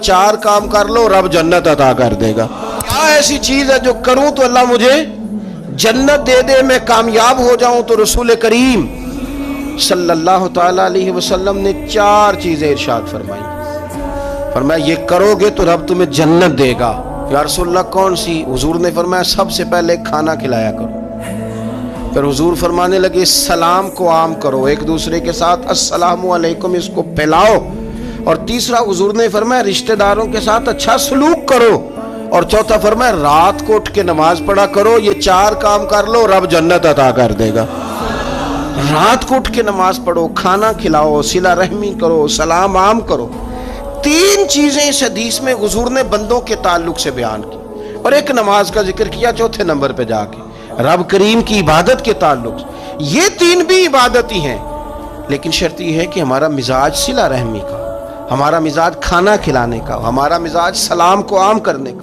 चार काम कर लो रब जन्नत अता कर देगा। क्या ऐसी चीज है जो करूं तो अल्लाह मुझे जन्नत दे दे, मैं कामयाब हो जाऊं? तो रसूल करीम सल्लल्लाहु ताला अलैहि वसल्लम ने चार चीजें इरशाद फरमाई। फरमाया ये करोगे तो रब तुम्हें जन्नत देगा। या रसूलल्लाह कौन सी? हुजूर ने फरमाया सबसे पहले खाना खिलाया करो। फिर हुजूर फरमाने लगे सलाम को आम करो, एक दूसरे के साथ अस्सलामु अलैकुम इसको फैलाओ। और तीसरा हुजूर ने फरमाया रिश्तेदारों के साथ अच्छा सलूक करो। और चौथा फरमाया रात को उठ के नमाज पढ़ा करो। ये चार काम कर लो रब जन्नत अता कर देगा। रात को उठ के नमाज पढ़ो, खाना खिलाओ, सिला रहमी करो, सलाम आम करो। तीन चीजें इस हदीस में हुजूर ने बंदों के ताल्लुक से बयान की। और एक नमाज का जिक्र किया चौथे नंबर पे जाके, रब करीम की इबादत के ताल्लुक से। ये तीन भी इबादत ही हैं, लेकिन शर्त यह है कि हमारा मिजाज सिला रहमी का, हमारा मिजाज खाना खिलाने का, हमारा मिजाज सलाम को आम करने का।